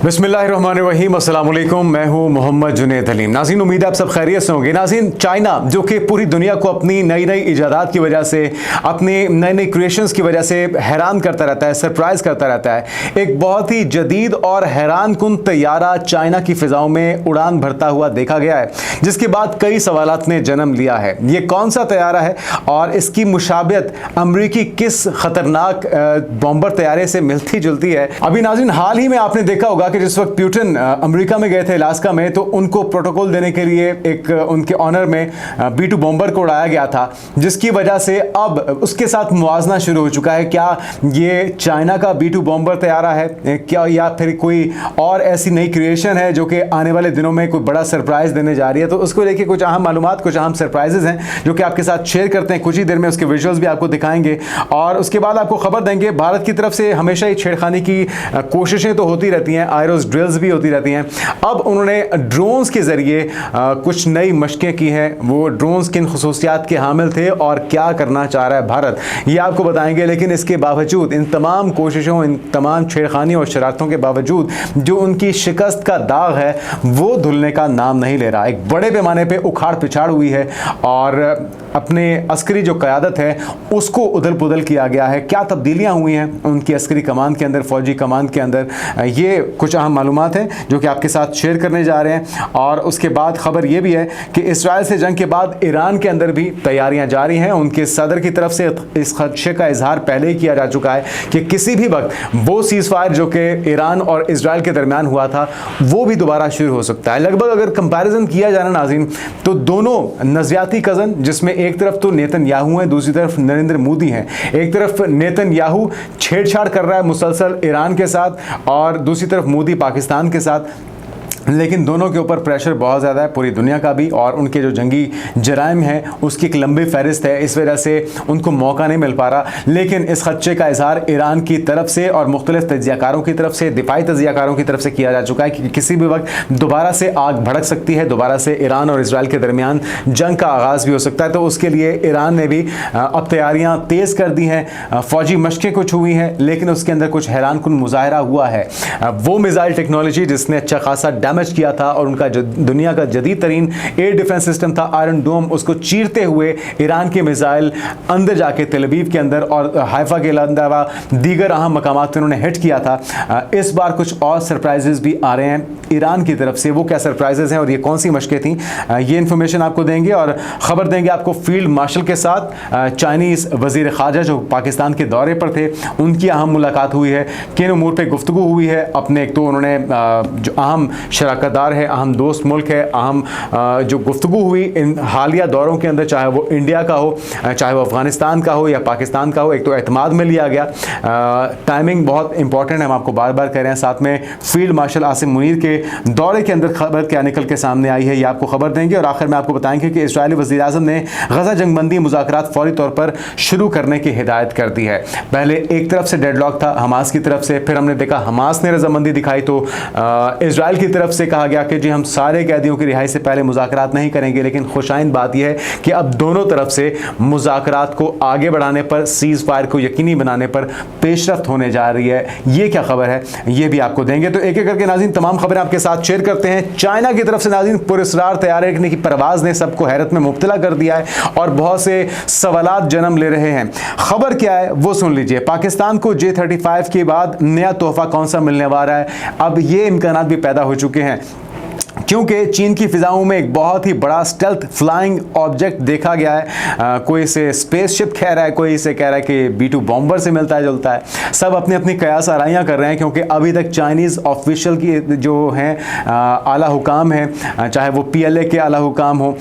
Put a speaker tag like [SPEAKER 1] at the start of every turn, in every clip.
[SPEAKER 1] बिस्मिल्लाहिर्रहमानिर्रहीम, अस्सलाम वालेकुम। मैं हूं मोहम्मद जुनैद हलीम। नाज़रीन, उम्मीद है आप सब खैरियत से होंगे। नाज़रीन, चाइना जो कि पूरी दुनिया को अपनी नई नई इजादात की वजह से, अपनी नई नई क्रिएशंस की वजह से हैरान करता रहता है, सरप्राइज़ करता रहता है। एक बहुत ही जदीद और हैरान कुन तैयारा चाइना की फ़िज़ाओं में उड़ान भरता हुआ देखा गया है, जिसके बाद कई सवालात ने जन्म लिया है। ये कौन सा तैयारा है और इसकी मुशाबियत अमरीकी किस ख़तरनाक बॉम्बर तैयारे से मिलती जुलती है? अभी नाज़रीन, हाल ही में आपने देखा होगा कि जिस वक्त पुतिन अमेरिका में गए थे, अलास्का में, तो उनको प्रोटोकॉल देने के लिए एक उनके ऑनर में B-2 बॉम्बर को उड़ाया गया था, जिसकी वजह से अब उसके साथ मुआजना शुरू हो चुका है। क्या ये चाइना का B-2 बॉम्बर तैयारा है क्या, या फिर कोई और ऐसी नई क्रिएशन है जो कि आने वाले दिनों में कोई बड़ा सरप्राइज देने जा रही है? तो उसको लेके कुछ अहम मालूमात, कुछ अहम सरप्राइजेज हैं जो कि आपके साथ शेयर करते हैं। कुछ ही देर में उसके विजुअल्स भी आपको दिखाएंगे और उसके बाद आपको खबर देंगे। भारत की तरफ से हमेशा ही छेड़खानी की कोशिशें तो होती रहती हैं, आयरोस ड्रिल्स भी होती रहती हैं। अब उन्होंने ड्रोन्स के ज़रिए कुछ नई मशकें की हैं। वो ड्रोन्स किन खुसूसियात के हामिल थे और क्या करना चाह रहा है भारत, ये आपको बताएंगे। लेकिन इसके बावजूद, इन तमाम कोशिशों, इन तमाम छेड़खानी और शरारतों के बावजूद, जो उनकी शिकस्त का दाग है वो धुलने का नाम नहीं ले रहा। एक बड़े पैमाने पर उखाड़ पिछाड़ हुई है और अपने अस्करी जो क़यादत है उसको उदल पुदल किया गया है। क्या तब्दीलियाँ हुई हैं उनकी अस्करी कमान के अंदर, फौजी कमान के अंदर, ये कुछ अहम मालूमात हैं जो कि आपके साथ शेयर करने जा रहे हैं। और उसके बाद खबर ये भी है कि इसराइल से जंग के बाद ईरान के अंदर भी तैयारियां जारी हैं। उनके सदर की तरफ से इस खदशे का इजहार पहले ही किया जा चुका है कि किसी भी वक्त वो सीज़ फायर जो कि ईरान और इसराइल के दरमियान हुआ था वो भी दोबारा शुरू हो सकता है। लगभग अगर कंपैरिजन किया जाए ना नाज़रीन, तो दोनों नज़रियाती कज़न, जिसमें एक तरफ तो नेतन्याहू हैं, दूसरी तरफ नरेंद्र मोदी हैं। एक तरफ नेतन्याहू छेड़छाड़ कर रहा है मुसलसल ईरान के साथ और दूसरी तरफ मोदी पाकिस्तान के साथ, लेकिन दोनों के ऊपर प्रेशर बहुत ज़्यादा है, पूरी दुनिया का भी, और उनके जो जंगी जराइम हैं उसकी एक लंबी फहरिस्त है। इस वजह से उनको मौका नहीं मिल पा रहा। लेकिन इस खदशे का इजहार ईरान की तरफ से और मुख्तलिफ तजियाकारों की तरफ से, दिफाई तजियाकारों की तरफ से किया जा चुका है कि किसी भी वक्त दोबारा से आग भड़क सकती है, दोबारा से ईरान और इसराइल के दरमियान जंग का आगाज़ भी हो सकता है। तो उसके लिए ईरान ने भी अब तैयारियाँ तेज़ कर दी हैं। फ़ौजी मशकें कुछ हुई हैं, लेकिन उसके अंदर कुछ हैरान कुन मुजाहरा हुआ है। वो मिसाइल टेक्नोलॉजी जिसने अच्छा खासा डैमेज किया था और उनका जो दुनिया का जदीद तरीन एयर डिफेंस सिस्टम था आयरन डोम, उसको चीरते हुए ईरान के मिसाइल अंदर जाके तेल अवीव के अंदर और हाइफा के अलावा दीगर अहम मकामात पर उन्होंने हिट किया था। इस बार कुछ और सरप्राइजेस भी आ रहे हैं ईरान की तरफ से। वो क्या सरप्राइजेस हैं और ये कौन सी मशकें थी, ये इंफॉर्मेशन आपको देंगे और ख़बर देंगे आपको फील्ड मार्शल के साथ। चाइनीज़ वज़ीर ख़ारजा जो पाकिस्तान के दौरे पर थे, उनकी अहम मुलाकात हुई है। किन उमूर पर गुफ्तगू हुई है अपने, एक तो उन्होंने जो अहम शराकतदार है, अहम दोस्त मुल्क है, अहम जो गुफ्तगू हुई इन हालिया दौरों के अंदर, चाहे वो इंडिया का हो, चाहे वो अफ़गानिस्तान का हो या पाकिस्तान का हो, एक तो एतमाद में लिया गया। टाइमिंग बहुत इंपॉर्टेंट है, हम आपको बार बार कह रहे हैं। साथ में फील्ड मार्शल आसिम मुनीर के दौरे के अंदर खबर क्या निकल के सामने आई है, ये आपको खबर देंगे। और आखिर में आपको बताएंगे कि इस्राएली वज़ीर-ए-आज़म ने गज़ा जंगबंदी मुज़ाकरात फौरी तौर पर शुरू करने की हिदायत कर दी है। पहले एक तरफ से डेडलॉक था हमास की तरफ से, फिर हमने देखा हमास ने रजामंदी दिखाई तो इजराइल की तरफ से कहा गया कि जी हम सारे कैदियों की रिहाई से पहले मुज़ाकरात नहीं करेंगे। लेकिन खुशाइन बात यह है कि अब दोनों तरफ से मुज़ाकरात को आगे बढ़ाने पर, सीज़ फायर को यकीनी बनाने पर पेशरफ्त होने जा रही है। ये क्या खबर है, ये भी आपको देंगे। तो एक एक करके नाज़रीन तमाम खबरें आपके साथ शेयर करते हैं। चाइना की तरफ से नाज़रीन पुरस्कार तैयार करने की परवाज़ ने सबको हैरत में मुब्तला कर दिया है और बहुत से सवालात जन्म ले रहे हैं। खबर क्या है वो सुन लीजिए। पाकिस्तान को J-35 के बाद नया तोहफा कौन सा मिलने वाला है, अब ये इम्कानात भी पैदा हो चुके हैं, क्योंकि चीन की फ़िज़ाओं में एक बहुत ही बड़ा स्टेल्थ फ्लाइंग ऑब्जेक्ट देखा गया है। कोई इसे स्पेसशिप कह रहा है, कोई इसे कह रहा है कि B-2 बॉम्बर से मिलता जुलता है। सब अपनी अपनी कयास आराइयाँ कर रहे हैं, क्योंकि अभी तक चाइनीज़ ऑफिशियल की जो हैं आला हुकाम हैं, चाहे वो PLA के आला हुकाम हो,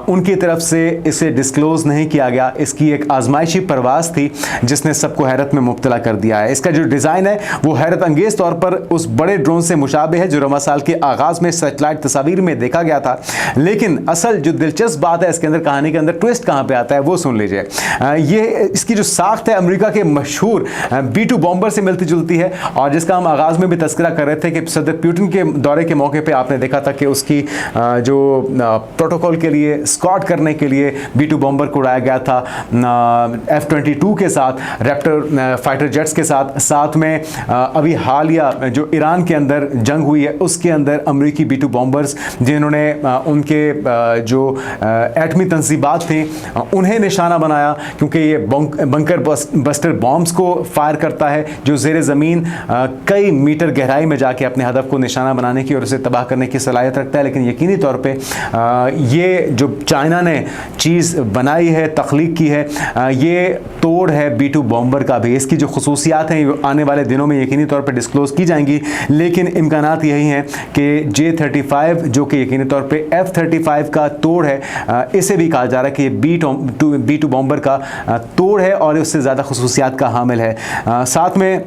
[SPEAKER 1] उनकी तरफ से इसे डिस्क्लोज़ नहीं किया गया। इसकी एक आजमाइशी परवाज़ थी जिसने सबको हैरत में मुब्तला कर दिया है। इसका जो डिज़ाइन है वो हैरत अंगेज़ तौर पर उस बड़े ड्रोन से मुशाबे है जो रवां साल के आगाज़ में सेटेलाइट तस्वीर में देखा गया था। लेकिन असल जो दिलचस्प बात है इसके अंदर, कहानी के अंदर ट्विस्ट कहाँ पे आता है वो सुन लीजिए। ये इसकी जो साख्त है अमेरिका के मशहूर B-2 बॉम्बर से मिलती जुलती है, और जिसका हम आगाज़ में भी तस्करा कर रहे थे कि सदर पुतिन के दौरे के मौके पे आपने देखा था कि उसकी जो प्रोटोकॉल के लिए स्कॉट करने के लिए B-2 बॉम्बर को उड़ाया गया था F-22 के साथ, रैप्टर फाइटर जेट्स के साथ में अभी हालिया जो ईरान के अंदर जंग हुई है उसके अंदर अमेरिकी B-2 बॉम्बर्स जिन्होंने उनके जो एटमी तंजीबात थे उन्हें निशाना बनाया, क्योंकि ये बंकर बस्टर बॉम्ब्स को फायर करता है जो ज़ेरे ज़मीन कई मीटर गहराई में जाके अपने हदफ को निशाना बनाने की और उसे तबाह करने की सलाहियत रखता है। लेकिन यकीनी तौर पे ये जो चाइना ने चीज़ बनाई है, तख्लीक की है, ये तोड़ है B-2 बॉम्बर का भी। इसकी जो खुसूसियात हैं आने वाले दिनों में यकीनी तौर पे डिस्क्लोज़ की जाएंगी, लेकिन इम्कानात यही हैं कि J-35 जो कि यकीनी तौर पे F-35 का तोड़ है, इसे भी कहा जा रहा है कि ये B-2 बॉम्बर का तोड़ है और उससे ज़्यादा खुसूसियात का हामिल है। साथ में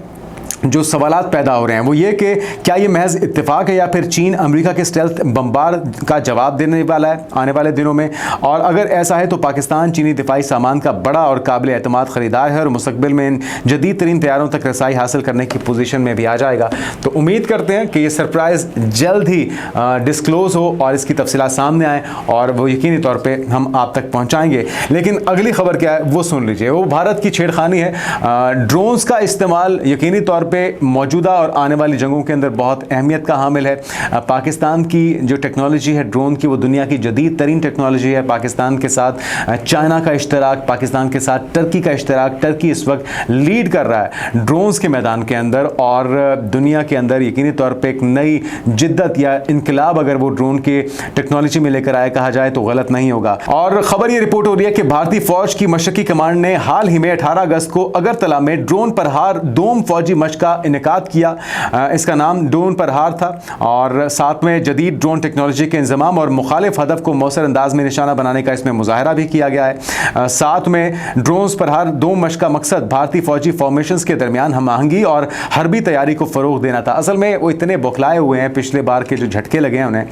[SPEAKER 1] जो सवालात पैदा हो रहे हैं वो ये कि क्या ये महज इत्तेफाक है या फिर चीन अमेरिका के स्टेल्थ बम्बार का जवाब देने वाला है आने वाले दिनों में, और अगर ऐसा है तो पाकिस्तान चीनी दिफाई सामान का बड़ा और काबिल एतमाद ख़रीदार है और मुस्तक़बिल में इन जदीद तरीन तैयारों तक रसाई हासिल करने की पोजीशन में भी आ जाएगा। तो उम्मीद करते हैं कि ये सरप्राइज़ जल्द ही डिस्क्लोज़ हो और इसकी तफसीलात सामने आएँ और वो यकीनी तौर पर हम आप तक पहुँचाएँगे। लेकिन अगली खबर क्या है वो सुन लीजिए। वो भारत की छेड़खानी है। ड्रोन्स का इस्तेमाल यकीनी तौर पे मौजूदा और आने वाली जंगों के अंदर बहुत अहमियत का हामिल है। पाकिस्तान की जो टेक्नोलॉजी है ड्रोन की वो दुनिया की जदीद तरीन टेक्नोलॉजी है। पाकिस्तान के साथ चाइना का इश्तराक, पाकिस्तान के साथ टर्की का इश्तराक, टर्की इस वक्त लीड कर रहा है ड्रोन्स के मैदान के अंदर, और दुनिया के अंदर यकीनी तौर पर एक नई जिद्दत या इनकलाब अगर वो ड्रोन के टेक्नोलॉजी में लेकर आए कहा जाए तो गलत नहीं होगा। और ख़बर ये रिपोर्ट हो रही है कि भारतीय फ़ौज की मशक़ी कमांड ने हाल ही में 18 अगस्त को अगरतला में ड्रोन प्रहार दोम फौजी मशक़ का इनेकाद किया। इसका नाम ड्रोन प्रहार था और साथ में जदीद ड्रोन टेक्नोलॉजी के इंजमाम और मुखालिफ हदफ को मौसर अंदाज में निशाना बनाने का इसमें मुजाहरा भी किया गया है। साथ में ड्रोन प्रहार दोम मशक़ का मकसद भारतीय फौजी फॉर्मेशंस के दरमियान हम आहंगी और हरबी तैयारी को फ़रोग देना था। असल में वो इतने बौखलाए हुए हैं, पिछले बार के जो झटके लगे हैं उन्हें,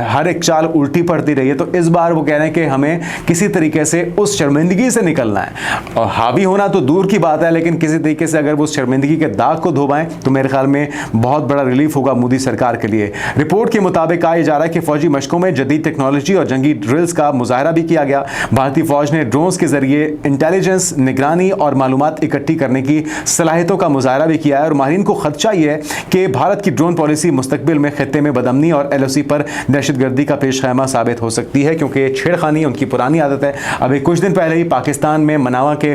[SPEAKER 1] हर एक चाल उल्टी पड़ती रही है, तो इस बार वो कह रहे हैं कि हमें किसी तरीके से उस शर्मिंदगी से निकलना है। और हावी होना तो दूर की बात है, लेकिन किसी तरीके से अगर वो शर्मिंदगी के दाग को धोबाएं तो मेरे ख्याल में बहुत बड़ा रिलीफ होगा मोदी सरकार के लिए। रिपोर्ट के मुताबिक कहा जा रहा है कि फौजी मशकों में जदीद टेक्नोलॉजी और जंगी ड्रिल्स का मुजाहरा भी किया गया। भारतीय फौज ने ड्रोन्स के जरिए इंटेलिजेंस, निगरानी और मालूमात इकट्ठी करने की सलाहियतों का मुजाहरा भी किया है। और माहिरीन को खदशा ये है कि भारत की ड्रोन पॉलिसी मुस्तकबिल में खित्ते में बदअमनी और LOC पर दहशतगर्दी का पेश खैमा साबित हो सकती है, क्योंकि छेड़खानी उनकी पुरानी आदत है। अभी कुछ दिन पहले ही पाकिस्तान में मनावा के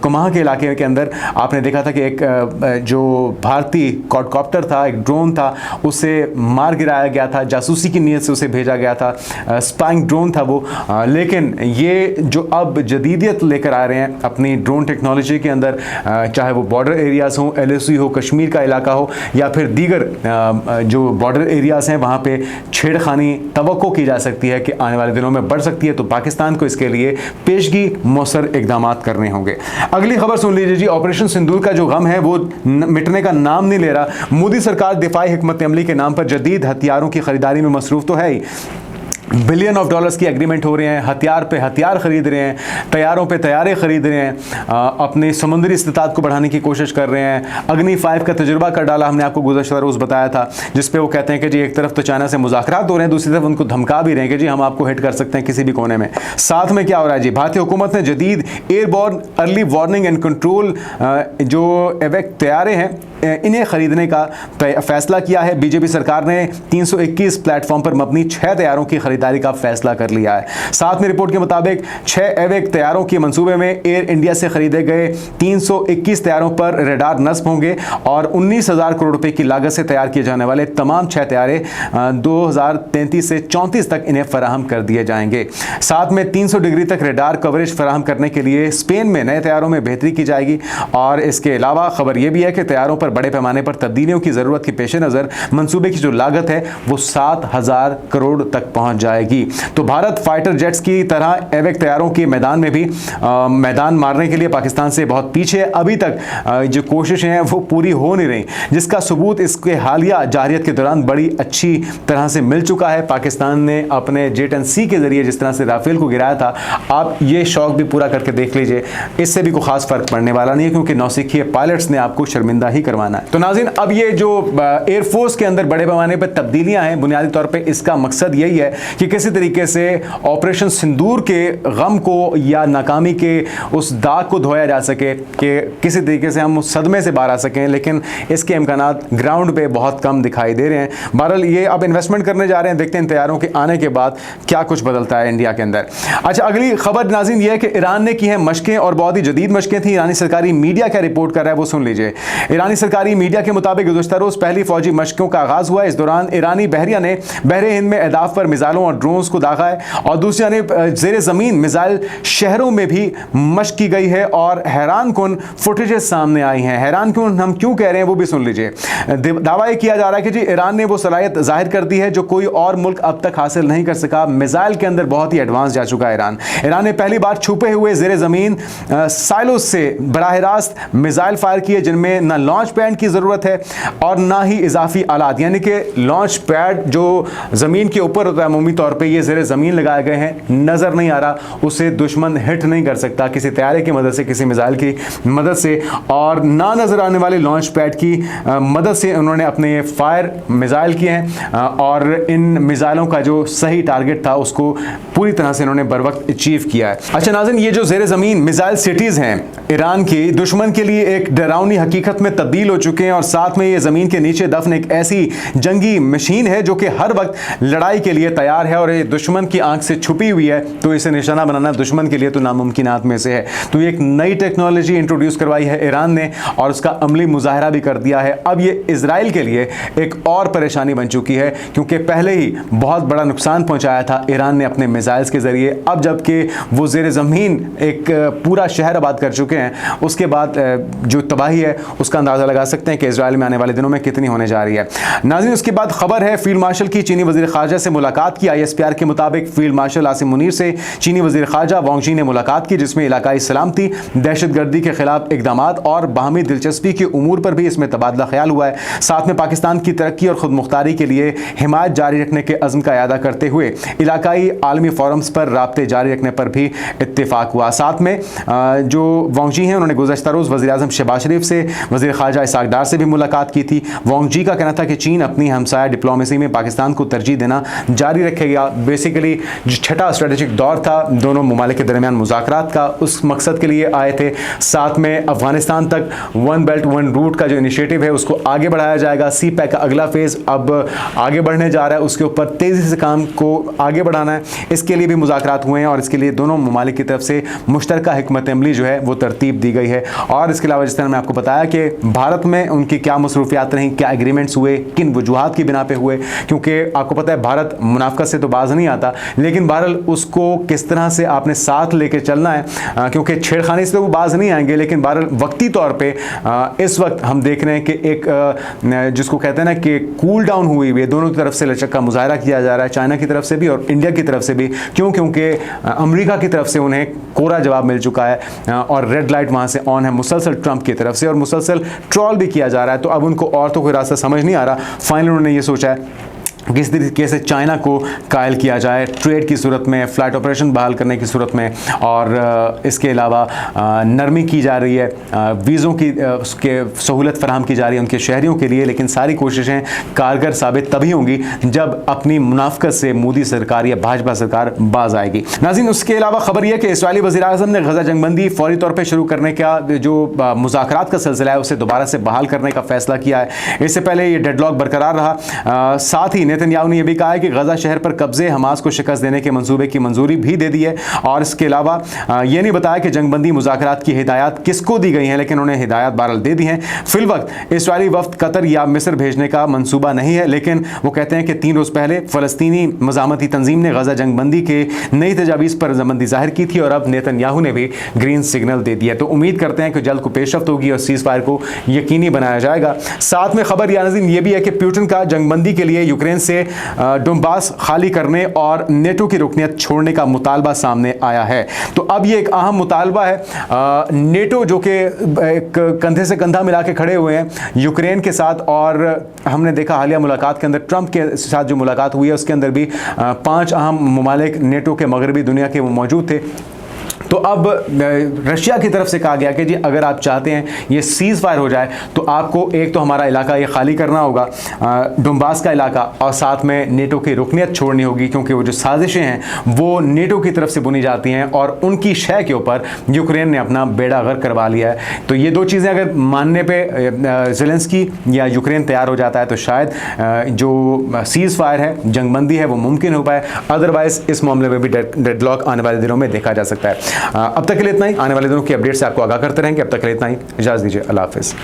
[SPEAKER 1] कुमाह के इलाके के अंदर आपने देखा था कि एक जो भारतीय क्वाडकॉप्टर था, एक ड्रोन था, उसे मार गिराया गया था, जासूसी की नीयत से उसे भेजा गया था, स्पाइंग ड्रोन था वो। लेकिन ये जो अब जदीदियत लेकर आ रहे हैं अपनी ड्रोन टेक्नोलॉजी के अंदर, चाहे वो बॉर्डर एरियाज़ हो, LOC हो, कश्मीर का इलाका हो या फिर दीगर जो बॉर्डर एरियाज़ हैं वहाँ पे छेड़खानी तवक्को की जा सकती है कि आने वाले दिनों में बढ़ सकती है। तो पाकिस्तान को इसके लिए पेशगी मौसर इकदाम करने होंगे। अगली खबर सुन लीजिए जी। ऑपरेशन सिंदूर का जो गम है वो मिटने का नाम नहीं ले रहा। मोदी सरकार दिफाई हिकमत अमली के नाम पर जदीद हथियारों की खरीदारी में मसरूफ तो है ही, बिलियन ऑफ डॉलर्स की एग्रीमेंट हो रहे हैं, हथियार पे हथियार ख़रीद रहे हैं, तैयारों पे तैयारे ख़रीद रहे हैं, अपने समुद्री इस्तिताद को बढ़ाने की कोशिश कर रहे हैं। अग्नि 5 का तजुर्बा कर डाला, हमने आपको गुज़श्ता रोज़ बताया था, जिस पे वो कहते हैं कि जी एक तरफ तो चाइना से मुज़ाकरात हो रहे हैं, दूसरी तरफ उनको धमका भी रहे हैं कि जी हम आपको हिट कर सकते हैं किसी भी कोने में। साथ में क्या हो रहा है जी, भारतीय हुकूमत ने जदीद airborne early warning and control जो एवेक तैयारे हैं इन्हें ख़रीदने का फ़ैसला किया है। बीजेपी सरकार ने 321 प्लेटफॉर्म पर मबनी 6 तैयारों की खरीदारी का फैसला कर लिया है। साथ में रिपोर्ट के मुताबिक 6 एवेक तैयारों के मंसूबे में एयर इंडिया से खरीदे गए 321 तैयारों पर रेडार नस्ब होंगे और 19,000 करोड़ रुपए की लागत से तैयार किए जाने वाले तमाम 6 तैयारे 2033 से 34 तक इन्हें फराहम कर दिए जाएंगे। साथ में 300 डिग्री तक रेडार कवरेज फराहम करने के लिए स्पेन में नए तैयारों में बेहतरी की जाएगी। और इसके अलावा खबर यह भी है कि तैयारों पर बड़े पैमाने पर तब्दीलियों की ज़रूरत के पेश नज़र मंसूबे की जो लागत है वो 7,000 करोड़ तक पहुंच जाएगी। तो भारत फाइटर जेट्स की तरह एवेक तैयारों के मैदान में भी मैदान मारने के लिए पाकिस्तान से बहुत पीछे है। अभी तक जो कोशिशें हैं वो पूरी हो नहीं रही, जिसका सबूत इसके हालिया जारियत के दौरान बड़ी अच्छी तरह से मिल चुका है। पाकिस्तान ने अपने जेट-10C के जरिए जिस तरह से राफेल को गिराया था, आप ये शौक भी पूरा करके देख लीजिए, इससे भी कोई खास फर्क पड़ने वाला नहीं है, क्योंकि नौसिखिए पायलट्स ने आपको शर्मिंदा ही करवाना है। तो नाज़रीन, अब ये जो एयरफोर्स के अंदर बड़े पैमाने पर तब्दीलियां हैं, बुनियादी तौर पर इसका मकसद यही है कि किसी तरीके से ऑपरेशन सिंदूर के गम को या नाकामी के उस दाग को धोया जा सके, कि किसी तरीके से हम उस सदमे से बाहर आ सकें, लेकिन इसके इम्कानात ग्राउंड पे बहुत कम दिखाई दे रहे हैं। बहरहाल ये अब इन्वेस्टमेंट करने जा रहे हैं, देखते हैं तैयारों के आने के बाद क्या कुछ बदलता है इंडिया के अंदर। अच्छा, अगली खबर नाज़रीन ये है कि ईरान ने की है मशकें, और बहुत ही जदीद मशकें थी। ईरानी सरकारी मीडिया क्या रिपोर्ट कर रहा है वो सुन लीजिए। ईरानी सरकारी मीडिया के मुताबिक गुज़श्ता रोज़ पहली फौजी मशकों का आगाज़ हुआ। इस दौरान ईरानी बहरिया ने बहरे हिंद में अहदाफ पर मिसाइलों और ड्रोन्स को दागा है, और दूसरी जानब ज़ेर ज़मीन मिसाइल शहरों में भी मशक की गई है, और हैरान कुन फुटेजेस सामने आई हैं। हैरान कुन हम क्यों कह रहे हैं वो भी सुन लीजिए। दावा यह किया जा रहा है कि जी ईरान ने वो सलाहियत जाहिर कर दी है जो कोई और मुल्क अब तक हासिल नहीं कर सका। मिसाइल के अंदर बहुत ही एडवांस जा चुका है ईरान ने पहली बार छुपे हुए ज़ेर ज़मीन साइलोस से बराह रास्त मिसाइल फायर किए, जिनमें ना लॉन्च पैड की ज़रूरत है और ना ही इजाफी आलात, यानी कि लॉन्च पैड जो ज़मीन के ऊपर होता है अमूमी तौर पर, ये ज़ेर ज़मीन लगाए गए हैं, नज़र नहीं आ रहा, उसे दुश्मन हिट नहीं कर सकता किसी तैयारे की मदद से, किसी मिसाइल की मदद से, और ना नज़र आने वाले लॉन्च पैड की मदद से उन्होंने अपने फायर मिसाइल किए हैं, और इन मिसाइलों का जो सही टारगेट था उसको पूरी तरह से इन्होंने बर वक्त अचीव किया है। अच्छा नाज़रीन, ये जो ज़ेर ज़मीन मिसाइल सिटीज़ हैं ईरान की, दुश्मन के लिए एक डरावनी हकीकत में तब्दील हो चुके हैं, और साथ में ये ज़मीन के नीचे दफन एक ऐसी जंगी मशीन है जो कि हर वक्त लड़ाई के लिए तैयार है, और ये दुश्मन की आंख से छुपी हुई है, तो इसे निशाना बनाना दुश्मन के लिए तो नामुमकिनात में से है। तो ये एक नई टेक्नोलॉजी इंट्रोड्यूस करवाई है ईरान ने, और उसका अमली मुजाहरा भी कर दिया है। अब ये इजराइल के लिए एक और परेशानी बन चुकी है, क्योंकि पहले ही बहुत बड़ा नुकसान पहुंचाया था ईरान ने अपने मिसाइल्स के जरिए। अब जबकि वो ज़ेर ज़मीन एक पूरा शहर आबाद कर चुके हैं, उसके बाद जो तबाही है उसका अंदाज़ा लगा सकते हैं कि इजराइल में आने वाले दिनों में कितनी होने जा रही है। नाज़रीन, उसके बाद खबर है फील्ड मार्शल की चीनी वज़ीर ख़ारजा से मुलाकात की। ISPR के मुताबिक फील्ड मार्शल आसिम मुनीर से चीनी वज़ीर ख़ारजा वांग यी ने मुलाकात की, जिसमें इलाकाई सलामती, दहशतगर्दी के खिलाफ इक़दामात और बाहमी दिलचस्पी के उमूर पर भी इसमें तबादला ख्याल हुआ है। साथ में पाकिस्तान की तरक्की और खुद मुख्तारी के लिए हिमायत जारी रखने के अज़्म का इयादा करते हुए इलाकाई आलमी फोरम्स पर राब्ते जारी रखने पर भी इत्तेफाक हुआ। साथ में जो वांग यी हैं उन्होंने गुज़श्ता रोज़ वज़ीर आज़म शहबाज शरीफ से, वज़ीर ख़ारजा इसहाक़ डार से भी मुलाकात की थी। वांग यी का कहना था कि चीन अपनी हमसाया डिप्लोमेसी में पाकिस्तान को तरजीह देना जारी रखेगा। बेसिकली जो छठा स्ट्रेटेजिक दौर था दोनों ममालिक के दरमियान मुज़ाकरात का, उस मकसद के लिए आए थे। साथ में अफ़गानिस्तान तक वन बेल्ट वन रूट का जो इनिशिएटिव है उसको आगे बढ़ाया जाएगा। CPEC का अगला फेज़ अब आगे बढ़ने जा रहा है, उसके ऊपर तेज़ी से काम को आगे बढ़ाना है, इसके लिए भी मुज़ाकरात हुए हैं, और इसके लिए दोनों ममालिक की तरफ से मुश्तरका हिकमत अमली जो है वो तरतीब दी गई है। और इसके अलावा जिस तरह मैं आपको बताया कि भारत में उनकी क्या मसरूफियात रहीं, क्या एग्रीमेंट्स हुए, किन वजूहात की बिना पे हुए, क्योंकि आपको पता है भारत मुनाफ़क़त से तो बाज नहीं आता, लेकिन बहरहाल उसको किस तरह से आपने साथ लेके चलना है, क्योंकि छेड़खानी से तो वो बाज नहीं आएंगे, लेकिन बहरहाल वक्ती तौर पर इस वक्त हम देख रहे हैं कि एक जिसको कहते हैं ना कि कूल डाउन हुई हुई है, दोनों तरफ से लचक का मुजाहरा किया जा रहा है, चाइना की तरफ से भी और इंडिया की तरफ से भी। क्यों? क्योंकि अमेरिका की तरफ से उन्हें कोरा जवाब मिल चुका है, और रेड लाइट वहाँ से ऑन है मुसलसल ट्रंप की तरफ से, और मुसलसल ट्रॉल भी किया जा रहा है। तो अब उनको और तो कोई रास्ता समझ नहीं आ रहा, फाइनली उन्होंने ये सोचा है किस तरीके से चाइना को कायल किया जाए ट्रेड की सूरत में, फ़्लाइट ऑपरेशन बहाल करने की सूरत में, और इसके अलावा नरमी की जा रही है, वीज़ों की उसके सहूलत फराहम की जा रही है उनके शहरियों के लिए। लेकिन सारी कोशिशें कारगर साबित तभी होंगी जब अपनी मुनाफ़क़त से मोदी सरकार या भाजपा सरकार बाज आएगी। नाज़रीन, उसके अलावा खबर यह कि इसराइली वज़ीर आज़म ने गज़ा जंगबंदी फौरी तौर पर शुरू करने का जो मुज़ाकरात का सिलसिला है उसे दोबारा से बहाल करने का फ़ैसला किया है। इससे पहले ये डेडलॉक बरकरार रहा। साथ ही नेतन्याहू ने यह भी कहा है कि गजा शहर पर कब्जे हमास को शिकस्त देने के मंसूबे की मंजूरी भी दे दी है, और इसके अलावा यह नहीं बताया कि जंगबंदी मुज़ाकरात की हिदायत किसको दी गई हैं, लेकिन उन्हें हिदायत बहरहाल दे दी हैं। फिलवक्त इसराइली वफ्द कतर या मिस्र भेजने का मंसूबा नहीं है, लेकिन वो कहते हैं कि 3 रोज़ पहले फ़लस्तीनी मज़ामती तंजीम ने गजा जंगबंदी के नई तजावीज़ पर रजामंदी जाहिर की थी, और अब नेतन्याहू ने भी ग्रीन सिग्नल दे दिया। तो उम्मीद करते हैं कि जल्द को पेशरफ्त होगी और सीज़ फायर को यकीनी बनाया जाएगा। साथ में खबर ये भी है कि पुतिन का जंगबंदी के लिए यूक्रेन से डोनबास खाली करने और नेटो की रुकनियत छोड़ने का मुतालबा सामने आया है। तो अब ये एक अहम मुतालबा है। नेटो जो कि कंधे से कंधा मिला के खड़े हुए हैं यूक्रेन के साथ, और हमने देखा हालिया मुलाकात के अंदर ट्रंप के साथ जो मुलाकात हुई है उसके अंदर भी 5 अहम ममालिक नेटो के मगरबी दुनिया के वो मौजूद थे। तो अब रशिया की तरफ से कहा गया कि जी अगर आप चाहते हैं ये सीज़ फायर हो जाए तो आपको एक तो हमारा इलाका ये खाली करना होगा, डोनबास का इलाका, और साथ में नेटो की रुकनियत छोड़नी होगी, क्योंकि वो जो साजिशें हैं वो नेटो की तरफ से बुनी जाती हैं और उनकी शय के ऊपर यूक्रेन ने अपना बेड़ा गर्क करवा लिया है। तो ये 2 चीज़ें अगर मानने पर ज़ेलेंस्की या यूक्रेन तैयार हो जाता है तो शायद जो सीज़ फायर है, जंगबंदी है, वो मुमकिन हो पाए। अदरवाइज़ इस मामले में भी डेडलॉक आने वाले दिनों में देखा जा सकता है। अब तक के लिए इतना ही। आने वाले दिनों की अपडेट से आपको आगाह करते रहेंगे। अब तक के लिए इतना ही। इजाज़त दीजिए। अल्लाह हाफ़िज़।